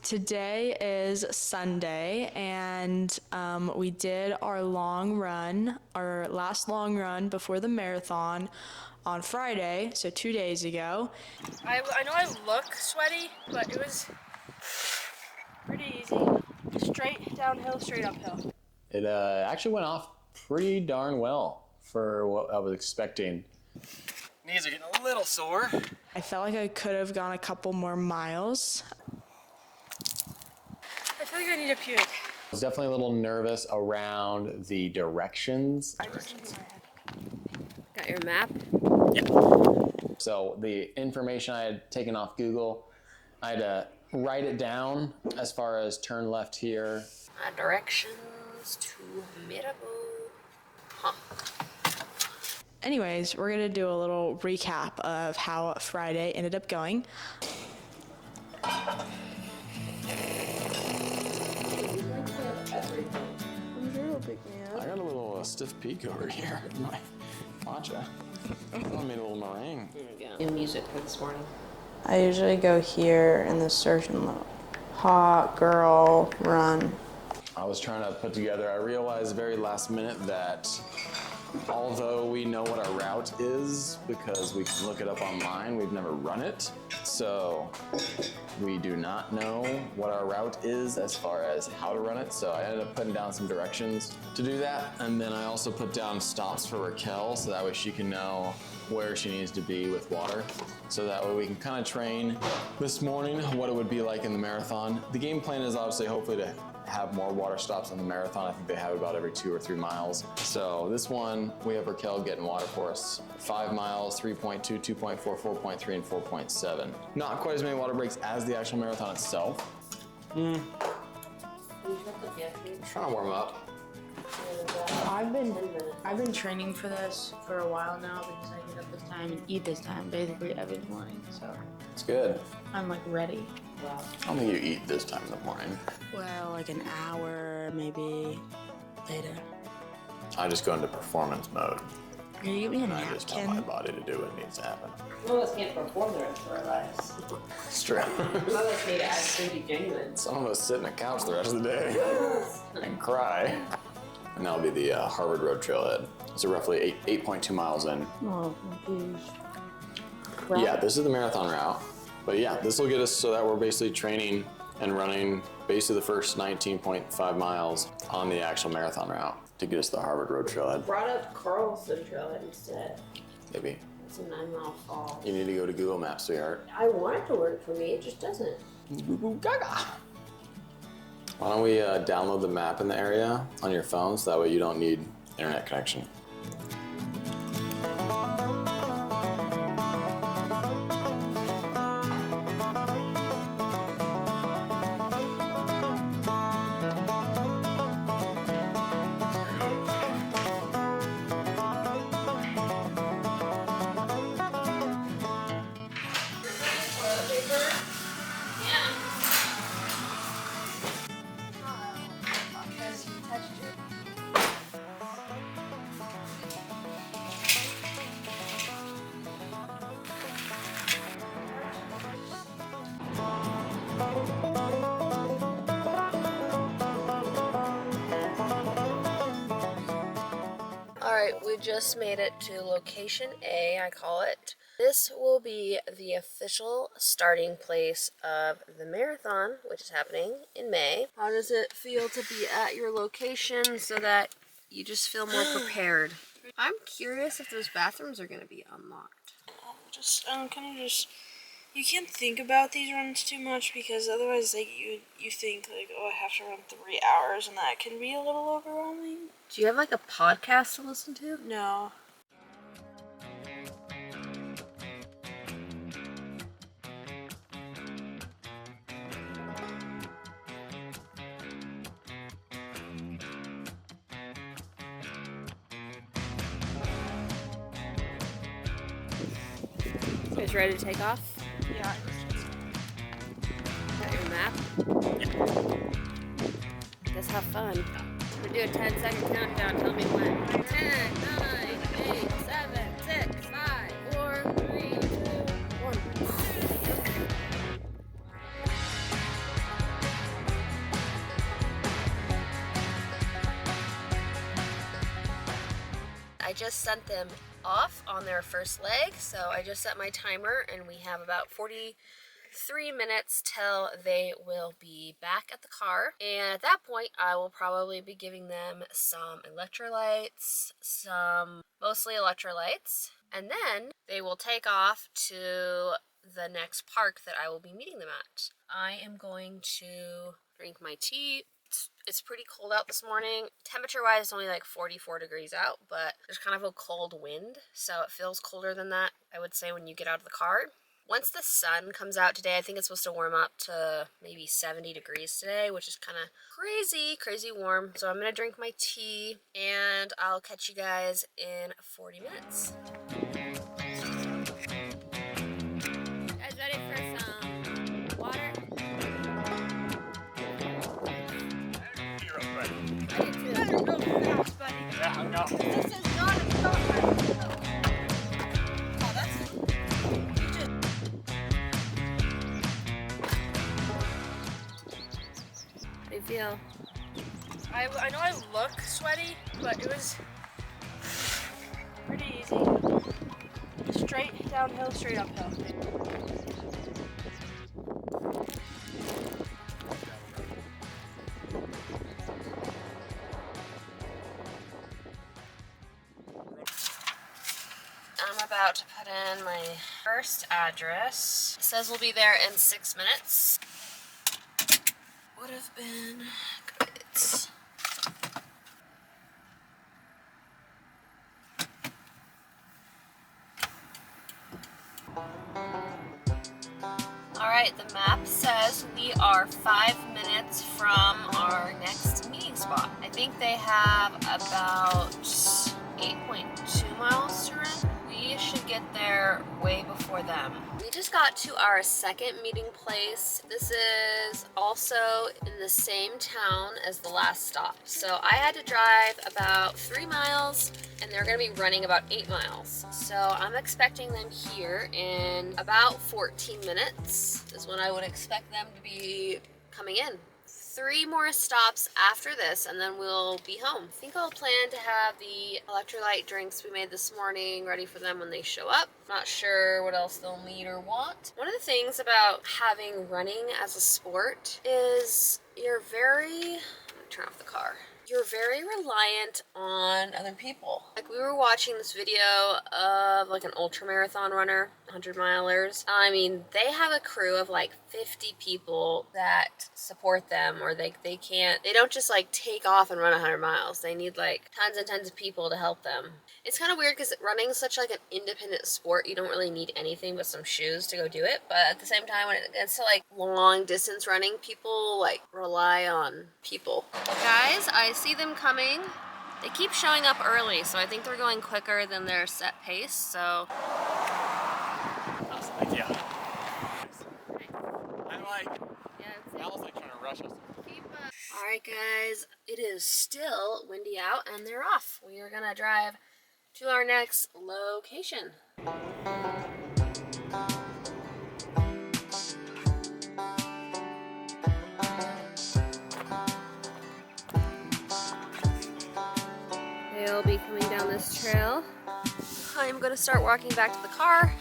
Today is Sunday, and we did our last long run before the marathon on Friday, so 2 days ago. I know I look sweaty, but it was pretty easy. Straight downhill, straight uphill. It actually went off pretty darn well for what I was expecting. Knees are getting a little sore. I felt like I could have gone a couple more miles. I feel like I need to puke. I was definitely a little nervous around the directions. Got your map? Yeah. So the information I had taken off Google, I had to write it down as far as turn left here. Directions to Mirabeau. Huh. Anyways, we're gonna do a little recap of how Friday ended up going. I got a little stiff peak over here in my matcha. I made a little meringue. New music for this morning. I usually go here in the search and look. Hot girl run. I was trying to put together, I realized very last minute that although we know what our route is because we can look it up online, we've never run it. So we do not know what our route is as far as how to run it. So I ended up putting down some directions to do that. And then I also put down stops for Raquel so that way she can know where she needs to be with water. So that way we can kind of train this morning what it would be like in the marathon. The game plan is obviously hopefully to have more water stops on the marathon. I think they have about every 2 or 3 miles. So this one, we have Raquel getting water for us. 5 miles, 3.2, 2.4, 4.3, and 4.7. Not quite as many water breaks as the actual marathon itself. Trying to warm up. I've been training for this for a while now because I get up this time and eat this time basically every morning. So It's good. I'm like ready. I don't think you eat this time in the morning. Well, like an hour maybe later. I just go into performance mode. Can you give me a And I just tell my napkin? body to do what needs to happen. Some of us can't perform the rest of our lives. It's true. Some of us need to actually be genuine. Some of us sit in a couch the rest of the day and cry. And that'll be the Harvard Road Trailhead. So roughly 8.2 miles in. Oh, geez. Yeah, this is the marathon route. But yeah, this will get us so that we're basically training and running basically the first 19.5 miles on the actual marathon route to get us the Harvard Road Trailhead. Brought up Carlson Trailhead instead. Maybe. It's a 9-mile fall. You need to go to Google Maps, sweetheart. I want it to work for me, it just doesn't. Gaga. Why don't we download the map in the area on your phone so that way you don't need internet connection. Alright, we just made it to location A, I call it. This will be the official starting place of the marathon, which is happening in May. How does it feel to be at your location so that you just feel more prepared? I'm curious if those bathrooms are going to be unlocked. You can't think about these runs too much because otherwise, like, you think, like, oh, I have to run 3 hours, and that can be a little overwhelming. Do you have like a podcast to listen to? No. You guys ready to take off? Yeah. Got your map? Guess have fun. We're gonna do a 10-second countdown. Tell me when. 10, 9, 8, 7, 6, 5, 4, 3, 2, 1. just sent them off on their first leg, so I just set my timer and we have about 43 minutes till they will be back at the car. And at that point, I will probably be giving them some electrolytes, mostly electrolytes, and then they will take off to the next park that I will be meeting them at. I am going to drink my tea. It's pretty cold out this morning. Temperature-wise, it's only like 44 degrees out, but there's kind of a cold wind, so it feels colder than that, I would say, when you get out of the car. Once the sun comes out today, I think it's supposed to warm up to maybe 70 degrees today, which is kind of crazy warm. So I'm going to drink my tea, and I'll catch you guys in 40 minutes. Guys ready for some water? Better go fast, buddy. Yeah, I know. This is not a stop. Oh, that's... You just... How do you feel? I know I look sweaty, but it was pretty easy. Straight downhill, straight uphill. I'm about to put in my first address. It says we'll be there in 6 minutes. Would have been great. Alright, the map says we are 5 minutes from our next meeting spot. I think they have about 8.2 miles to run. We should get there way before them. We just got to our second meeting place. This is also in the same town as the last stop. So I had to drive about 3 miles and they're gonna be running about 8 miles. So I'm expecting them here in about 14 minutes is when I would expect them to be coming in. 3 more stops after this and then we'll be home. I think I'll plan to have the electrolyte drinks we made this morning ready for them when they show up. Not sure what else they'll need or want. One of the things about having running as a sport is you're very, I'm gonna turn off the car. You're very reliant on other people. Like we were watching this video of like an ultra marathon runner, 100 milers. I mean, they have a crew of like 50 people that support them, or they don't just like take off and run 100 miles. They need like tons and tons of people to help them. It's kind of weird because running is such like an independent sport. You don't really need anything but some shoes to go do it. But at the same time, when it gets to like long distance running, people like rely on people. Guys, I see them coming. They keep showing up early, so I think they're going quicker than their set pace, so. Awesome idea. I'm like, Yeah, Al's like trying to rush us. Alright guys, it is still windy out and they're off. We are gonna drive to our next location. They'll be coming down this trail. I'm gonna start walking back to the car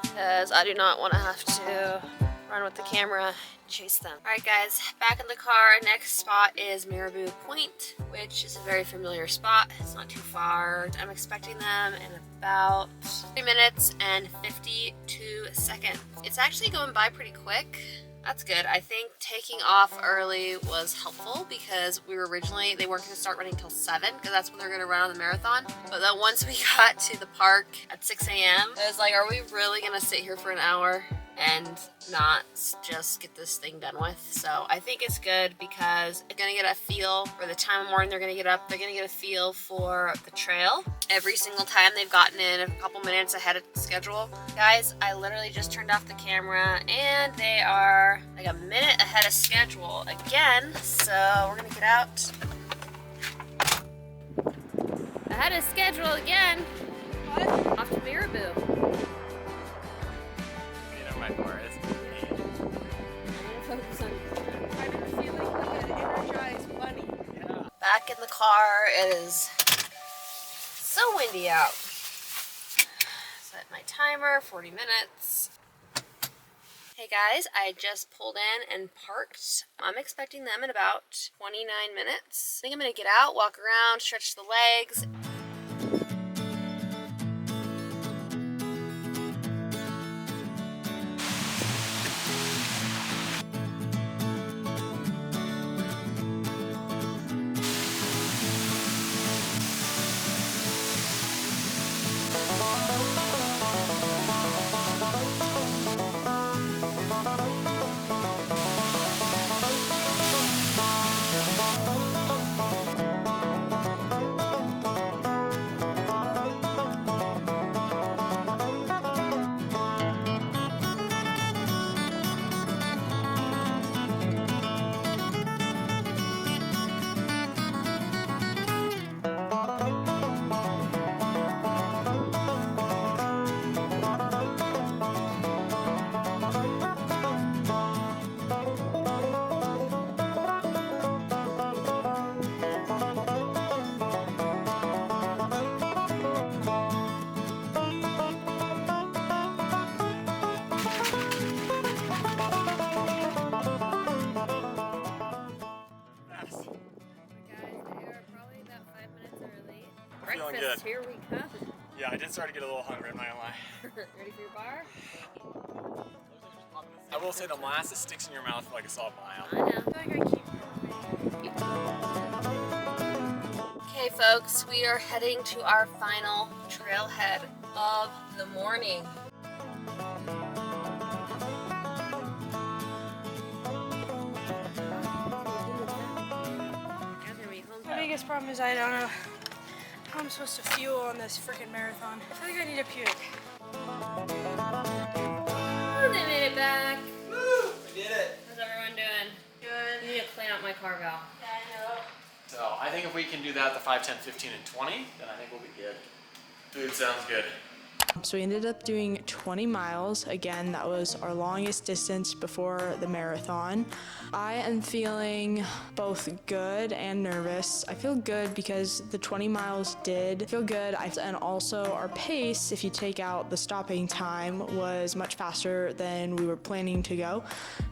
because I do not want to have to run with the camera and chase them. Alright guys, back in the car. Next spot is Marabou Point, which is a very familiar spot. It's not too far. I'm expecting them in about 3 minutes and 52 seconds. It's actually going by pretty quick. That's good. I think taking off early was helpful because they weren't going to start running till 7 because that's when they're going to run on the marathon. But then once we got to the park at 6 a.m., I was like, are we really going to sit here for an hour and not just get this thing done with? So I think it's good because they're going to get a feel for the time of morning they're going to get up. They're going to get a feel for the trail. Every single time they've gotten in a couple minutes ahead of schedule. Guys, I literally just turned off the camera and they are like a minute ahead of schedule again. So we're going to get out. Ahead of schedule again. What? Off to Marabou. My forest. Focus on I've been feeling like an energized bunny. back in the car. It is so windy out. Set my timer, 40 minutes. Hey guys, I just pulled in and parked. I'm expecting them in about 29 minutes. I think I'm gonna get out, walk around, stretch the legs. Feeling Breakfast, good. here we come. Yeah, I did start to get a little hungry, I'm not gonna lie. Ready for your bar? I will say the molasses sticks in your mouth for like a solid mile. I know. Okay folks, we are heading to our final trailhead of the morning. My biggest problem is I don't know how I'm supposed to fuel on this freaking marathon. I feel like I need a puke. Oh, they made it back. Woo! We did it. How's everyone doing? Good. I need to clean out my cargo. Yeah, I know. So I think if we can do that the 5, 10, 15, and 20, then I think we'll be good. Food sounds good. So we ended up doing 20 miles. Again, that was our longest distance before the marathon. I am feeling both good and nervous. I feel good because the 20 miles did feel good. And also our pace, if you take out the stopping time, was much faster than we were planning to go.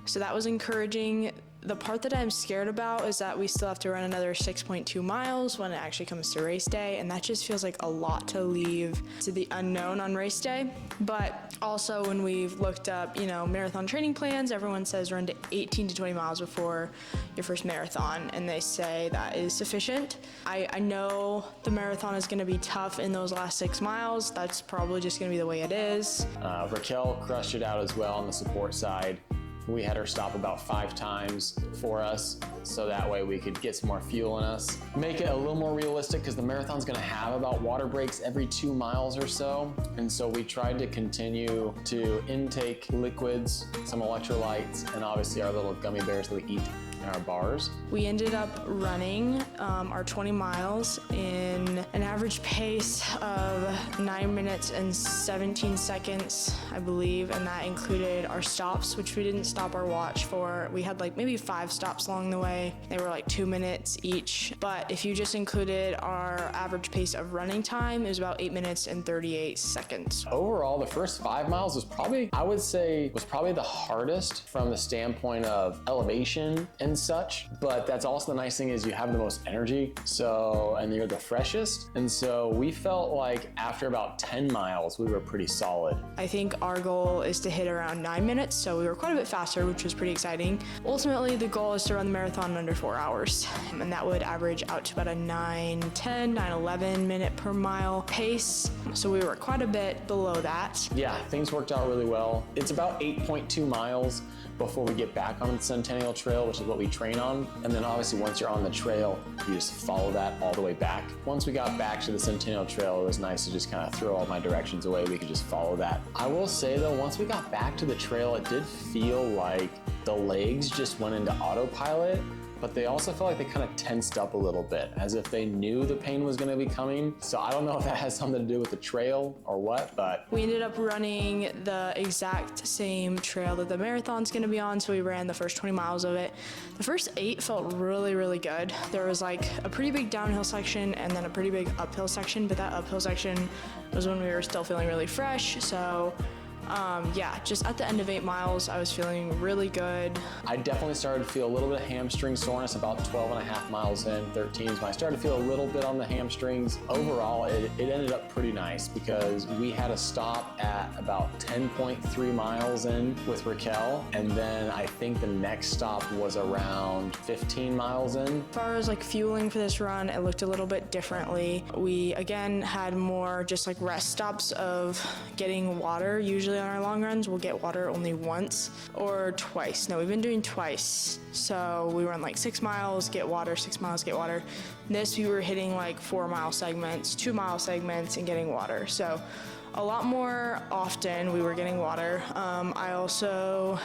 So that was encouraging. The part that I'm scared about is that we still have to run another 6.2 miles when it actually comes to race day, and that just feels like a lot to leave to the unknown on race day. But also when we've looked up, marathon training plans, everyone says run to 18 to 20 miles before your first marathon, and they say that is sufficient. I know the marathon is gonna be tough in those last 6 miles. That's probably just gonna be the way it is. Raquel crushed it out as well on the support side. We had her stop about 5 times for us, so that way we could get some more fuel in us. Make it a little more realistic because the marathon's gonna have about water breaks every 2 miles or so. And so we tried to continue to intake liquids, some electrolytes, and obviously our little gummy bears that we eat in our bars. We ended up running our 20 miles in an average pace of 9 minutes and 17 seconds, I believe, and that included our stops, which we didn't stop our watch for. We had like maybe 5 stops along the way. They were like 2 minutes each, but if you just included our average pace of running time, it was about 8 minutes and 38 seconds. Overall, the first 5 miles was probably, I would say, the hardest from the standpoint of elevation and such, but that's also the nice thing is you have the most energy, and you're the freshest, and so we felt like after about 10 miles, we were pretty solid. I think our goal is to hit around 9 minutes, so we were quite a bit faster, which was pretty exciting. Ultimately, the goal is to run the marathon in under 4 hours, and that would average out to about a 9:10, 9:11 minute per mile pace, so we were quite a bit below that. Yeah, things worked out really well. It's about 8.2 miles before we get back on the Centennial Trail, which is what we train on. And then obviously once you're on the trail, you just follow that all the way back. Once we got back to the Centennial Trail, it was nice to just kind of throw all my directions away. We could just follow that. I will say though, once we got back to the trail, it did feel like the legs just went into autopilot, but they also felt like they kind of tensed up a little bit, as if they knew the pain was gonna be coming. So I don't know if that has something to do with the trail or what, but. We ended up running the exact same trail that the marathon's gonna be on, so we ran the first 20 miles of it. The first 8 felt really, really good. There was like a pretty big downhill section and then a pretty big uphill section, but that uphill section was when we were still feeling really fresh, so yeah, just at the end of 8 miles, I was feeling really good. I definitely started to feel a little bit of hamstring soreness about 12 and a half miles in, 13. So I started to feel a little bit on the hamstrings. Overall, it ended up pretty nice because we had a stop at about 10.3 miles in with Raquel. And then I think the next stop was around 15 miles in. As far as like fueling for this run, it looked a little bit differently. We again had more just like rest stops of getting water. Usually on our long runs, we'll get water only once or twice. No, we've been doing twice. So we run like 6 miles, get water, 6 miles, get water. This, we were hitting like 4-mile segments, 2-mile segments, and getting water. So a lot more often we were getting water. I also,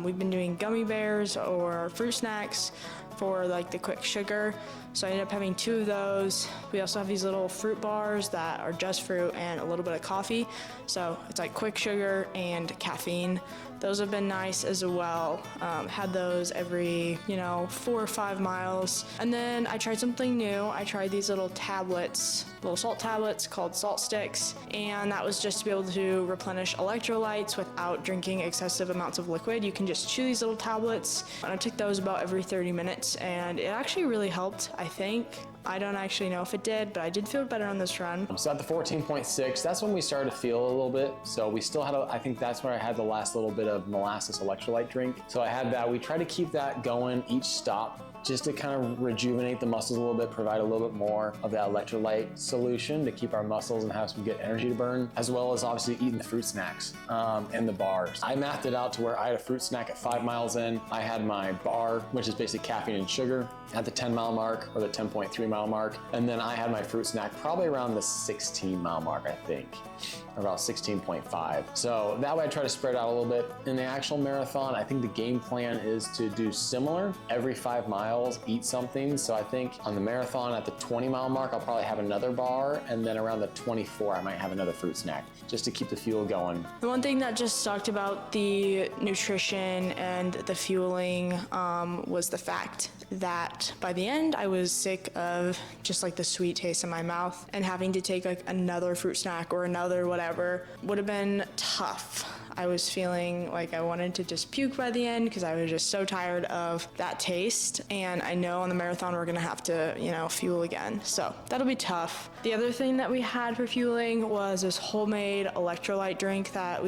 we've been doing gummy bears or fruit snacks for like the quick sugar. So I ended up having 2 of those. We also have these little fruit bars that are just fruit and a little bit of coffee. So it's like quick sugar and caffeine. Those have been nice as well. Had those every, 4 or 5 miles. And then I tried something new. I tried these little tablets, little salt tablets called Salt Sticks. And that was just to be able to replenish electrolytes without drinking excessive amounts of liquid. You can just chew these little tablets. And I took those about every 30 minutes and it actually really helped, I think. I don't actually know if it did, but I did feel better on this run. So at the 14.6, that's when we started to feel a little bit. So we still had, I think that's where I had the last little bit of molasses electrolyte drink. So I had that. We tried to keep that going each stop just to kind of rejuvenate the muscles a little bit, provide a little bit more of that electrolyte solution to keep our muscles and have some good energy to burn, as well as obviously eating the fruit snacks and the bars. I mathed it out to where I had a fruit snack at 5 miles in. I had my bar, which is basically caffeine and sugar, at the 10-mile mark or the 10.3-mile mark. And then I had my fruit snack probably around the 16-mile mark, I think, about 16.5. So that way I try to spread out a little bit. In the actual marathon, I think the game plan is to do similar. Every 5 miles, eat something. So I think on the marathon at the 20-mile mark, I'll probably have another bar. And then around the 24, I might have another fruit snack just to keep the fuel going. The one thing that just sucked about the nutrition and the fueling was the fact that by the end I was sick of just like the sweet taste in my mouth, and having to take like another fruit snack or another whatever would have been tough. I was feeling like I wanted to just puke by the end because I was just so tired of that taste. And I know on the marathon we're gonna have to, fuel again. So that'll be tough. The other thing that we had for fueling was this homemade electrolyte drink that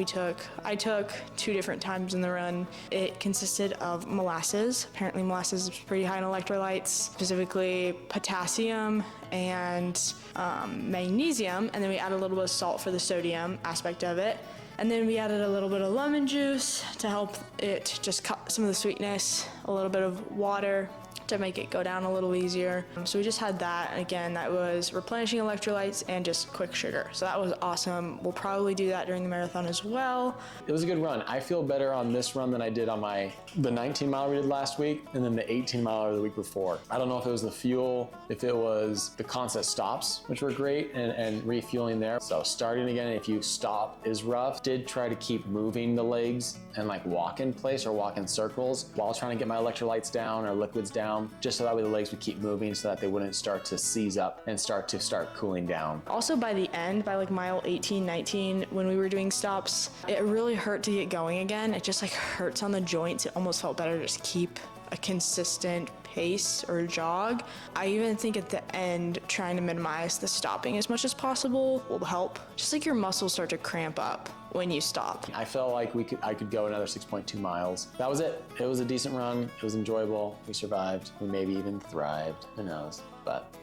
I took 2 different times in the run. It consisted of molasses. Apparently molasses is pretty high in electrolytes, specifically potassium and magnesium. And then we add a little bit of salt for the sodium aspect of it. And then we added a little bit of lemon juice to help it just cut some of the sweetness, a little bit of water to make it go down a little easier. So we just had that. Again, that was replenishing electrolytes and just quick sugar. So that was awesome. We'll probably do that during the marathon as well. It was a good run. I feel better on this run than I did on the 19-mile we did last week and then the 18-mile the week before. I don't know if it was the fuel, if it was the constant stops, which were great, and refueling there. So starting again, if you stop is rough. Did try to keep moving the legs and like walk in place or walk in circles while trying to get my electrolytes down or liquids down, just so that way the legs would keep moving so that they wouldn't start to seize up and start cooling down. Also by the end, by like mile 18, 19, when we were doing stops, it really hurt to get going again. It just like hurts on the joints. It almost felt better to just keep a consistent pace or jog. I even think at the end, trying to minimize the stopping as much as possible will help. Just like your muscles start to cramp up when you stop. I felt like I could go another 6.2 miles. That was it. It was a decent run. It was enjoyable. We survived. We maybe even thrived. Who knows? But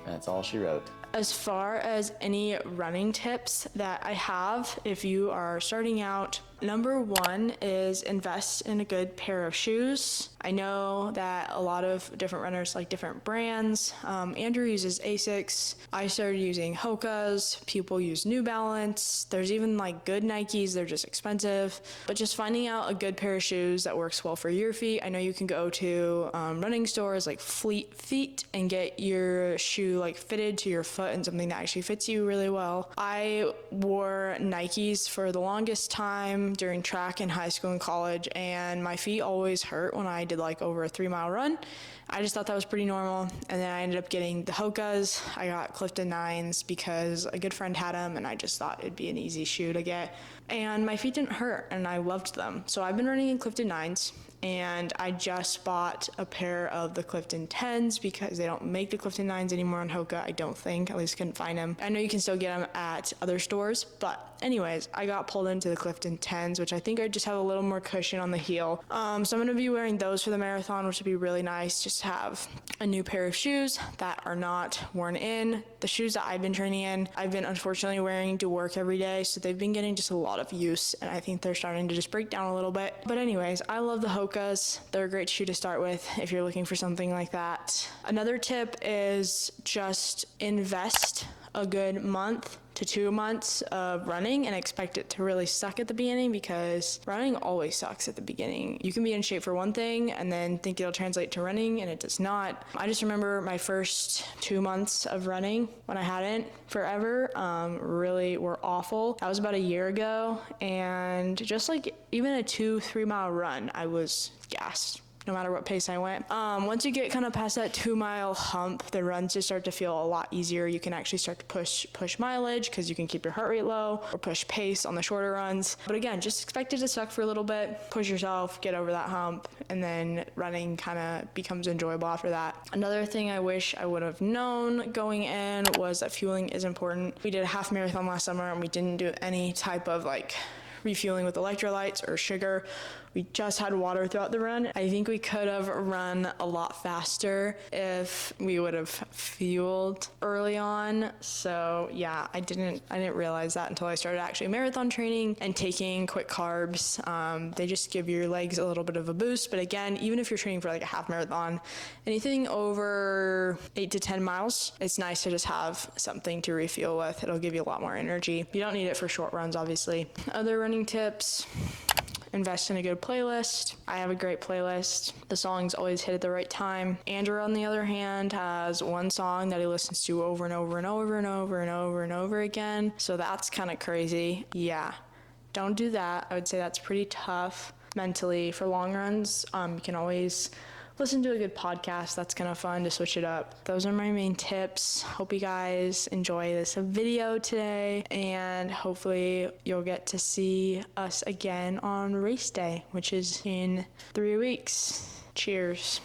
that's all she wrote. As far as any running tips that I have, if you are starting out, number one is invest in a good pair of shoes. I know that a lot of different runners like different brands. Andrew uses Asics. I started using Hoka's. People use New Balance. There's even like good Nikes. They're just expensive. But just finding out a good pair of shoes that works well for your feet. I know you can go to running stores like Fleet Feet and get your shoe like fitted to your foot and something that actually fits you really well. I wore Nikes for the longest time during track in high school and college, and my feet always hurt when I did like over a 3-mile run. I just thought that was pretty normal, and then I ended up getting the Hoka's. I got Clifton 9s because a good friend had them, and I just thought it'd be an easy shoe to get. And my feet didn't hurt, and I loved them. So I've been running in Clifton 9s, and I just bought a pair of the Clifton 10s because they don't make the Clifton 9s anymore on Hoka, I don't think. At least couldn't find them. I know you can still get them at other stores, but anyways, I got pulled into the Clifton 10s, which I think I just have a little more cushion on the heel. So I'm going to be wearing those for the marathon, which would be really nice. Just have a new pair of shoes that are not worn in. The shoes that I've been training in, I've been unfortunately wearing to work every day, so they've been getting just a lot of use, and I think they're starting to just break down a little bit. But anyways, I love the Hoka's. They're a great shoe to start with if you're looking for something like that. Another tip is just invest a good month to 2 months of running and expect it to really suck at the beginning, because running always sucks at the beginning. You can be in shape for one thing and then think it'll translate to running, and it does not. I just remember my first 2 months of running when I hadn't forever really were awful. That was about a year ago, and just like even a 2-3 mile run, I was gassed no matter what pace I went. Once you get kind of past that 2-mile hump, the runs just start to feel a lot easier. You can actually start to push mileage because you can keep your heart rate low, or push pace on the shorter runs. But again, just expect it to suck for a little bit, push yourself, get over that hump, and then running kind of becomes enjoyable after that. Another thing I wish I would have known going in was that fueling is important. We did a half marathon last summer and we didn't do any type of like refueling with electrolytes or sugar. We just had water throughout the run. I think we could have run a lot faster if we would have fueled early on. So yeah, I didn't realize that until I started actually marathon training and taking quick carbs. They just give your legs a little bit of a boost. But again, even if you're training for like a half marathon, anything over 8 to 10 miles, it's nice to just have something to refuel with. It'll give you a lot more energy. You don't need it for short runs, obviously. Other running tips: invest in a good playlist. I have a great playlist. The songs always hit at the right time. Andrew, on the other hand, has one song that he listens to over and over and over and over and over and over again. So that's kind of crazy. Yeah, don't do that. I would say that's pretty tough mentally. For long runs, you can always listen to a good podcast. That's kind of fun to switch it up. Those are my main tips. Hope you guys enjoy this video today, and hopefully you'll get to see us again on race day, which is in 3 weeks. Cheers.